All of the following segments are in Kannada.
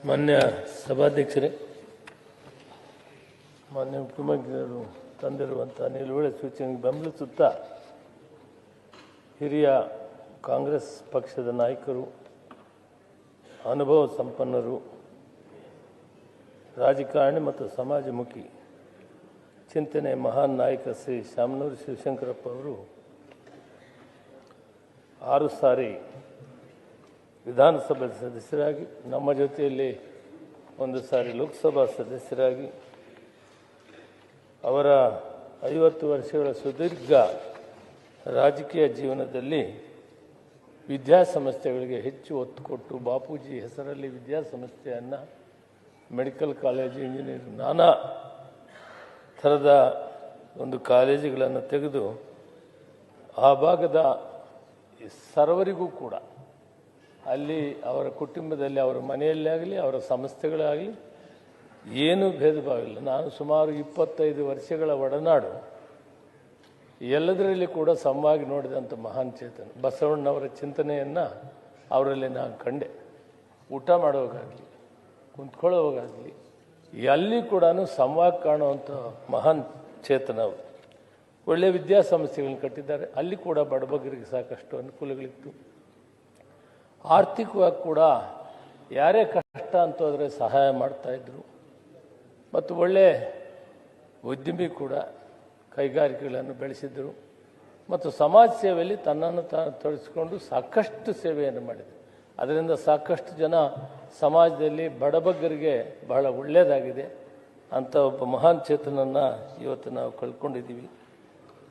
ಮಾನ್ಯ ಸಭಾಧ್ಯಕ್ಷರೇ, ಮಾನ್ಯ ಮುಖ್ಯಮಂತ್ರಿಗಳು ತಂದಿರುವಂಥ ನಿಲುವಳಿ ಸೂಚನೆಗೆ ಬೆಂಬಲಿಸುತ್ತಾ ಹಿರಿಯ ಕಾಂಗ್ರೆಸ್ ಪಕ್ಷದ ನಾಯಕರು, ಅನುಭವ ಸಂಪನ್ನರು, ರಾಜಕಾರಣಿ ಮತ್ತು ಸಮಾಜಮುಖಿ ಚಿಂತನೆ ಮಹಾನ್ ನಾಯಕ ಶ್ರೀ ಶಾಮನೂರು ಶಿವಶಂಕರಪ್ಪ ಅವರು 6 ಸಾರಿ ವಿಧಾನಸಭೆ ಸದಸ್ಯರಾಗಿ, ನಮ್ಮ ಜೊತೆಯಲ್ಲಿ 1 ಸಾರಿ ಲೋಕಸಭಾ ಸದಸ್ಯರಾಗಿ, ಅವರ 50 ವರ್ಷಗಳ ಸುದೀರ್ಘ ರಾಜಕೀಯ ಜೀವನದಲ್ಲಿ ವಿದ್ಯಾಸಂಸ್ಥೆಗಳಿಗೆ ಹೆಚ್ಚು ಒತ್ತು ಕೊಟ್ಟು ಬಾಪೂಜಿ ಹೆಸರಲ್ಲಿ ವಿದ್ಯಾಸಂಸ್ಥೆಯನ್ನು, ಮೆಡಿಕಲ್ ಕಾಲೇಜು, ಇಂಜಿನಿಯರಿಂಗ್, ನಾನಾ ಥರದ ಒಂದು ಕಾಲೇಜುಗಳನ್ನು ತೆಗೆದು ಆ ಭಾಗದ ಸರ್ವರಿಗೂ ಕೂಡ ಅಲ್ಲಿ ಅವರ ಕುಟುಂಬದಲ್ಲಿ, ಅವರ ಮನೆಯಲ್ಲಾಗಲಿ, ಅವರ ಸಂಸ್ಥೆಗಳಾಗಲಿ ಏನೂ ಭೇದ ಭಾವ ಇಲ್ಲ. ನಾನು ಸುಮಾರು 25 ವರ್ಷಗಳ ಒಡನಾಡು, ಎಲ್ಲದರಲ್ಲಿ ಕೂಡ ಸಮವಾಗಿ ನೋಡಿದಂಥ ಮಹಾನ್ ಚೇತನ ಬಸವಣ್ಣವರ ಚಿಂತನೆಯನ್ನು ಅವರಲ್ಲಿ ನಾನು ಕಂಡೆ. ಊಟ ಮಾಡೋವಾಗಲಿ, ಕುಂತ್ಕೊಳ್ಳೋವಾಗಲಿ, ಎಲ್ಲಿ ಕೂಡ ಸಮವಾಗಿ ಕಾಣುವಂಥ ಮಹಾನ್ ಚೇತನ ಅವರು. ಒಳ್ಳೆಯ ವಿದ್ಯಾಸಂಸ್ಥೆಗಳನ್ನು ಕಟ್ಟಿದ್ದಾರೆ. ಅಲ್ಲಿ ಕೂಡ ಬಡಬಗರಿಗೆ ಸಾಕಷ್ಟು ಅನುಕೂಲಗಳಿತ್ತು. ಆರ್ಥಿಕವಾಗಿ ಕೂಡ ಯಾರೇ ಕಷ್ಟ ಅಂತೋದ್ರೆ ಸಹಾಯ ಮಾಡ್ತಾಯಿದ್ರು. ಮತ್ತು ಒಳ್ಳೆಯ ಉದ್ಯಮಿ ಕೂಡ, ಕೈಗಾರಿಕೆಗಳನ್ನು ಬೆಳೆಸಿದರು. ಮತ್ತು ಸಮಾಜ ಸೇವೆಯಲ್ಲಿ ತನ್ನನ್ನು ತಾನು ತೊಡಗಿಸಿಕೊಂಡು ಸಾಕಷ್ಟು ಸೇವೆಯನ್ನು ಮಾಡಿದರು. ಅದರಿಂದ ಸಾಕಷ್ಟು ಜನ ಸಮಾಜದಲ್ಲಿ ಬಡಬಗ್ಗರಿಗೆ ಬಹಳ ಒಳ್ಳೆಯದಾಗಿದೆ. ಅಂಥ ಒಬ್ಬ ಮಹಾನ್ ಚೇತನನ್ನು ಇವತ್ತು ನಾವು ಕಳ್ಕೊಂಡಿದ್ದೀವಿ.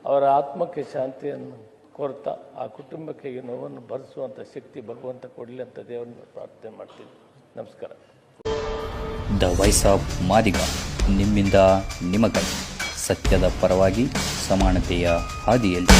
ಅವರ ಆತ್ಮಕ್ಕೆ ಶಾಂತಿಯನ್ನು ಕೋರ್ತಾ ಆ ಕುಟುಂಬಕ್ಕೆ ನೋವನ್ನು ಭರಿಸುವಂಥ ಶಕ್ತಿ ಭಗವಂತ ಕೊಡಲಿ ಅಂತ ದೇವರನ್ನು ಪ್ರಾರ್ಥನೆ ಮಾಡ್ತೀನಿ. ನಮಸ್ಕಾರ. ದ ವಾಯ್ಸ್ ಆಫ್ ಮಾದಿಗ, ನಿಮ್ಮಿಂದ ನಿಮಗಾಗಿ, ಸತ್ಯದ ಪರವಾಗಿ, ಸಮಾನತೆಯ ಹಾದಿಯಲ್ಲಿ.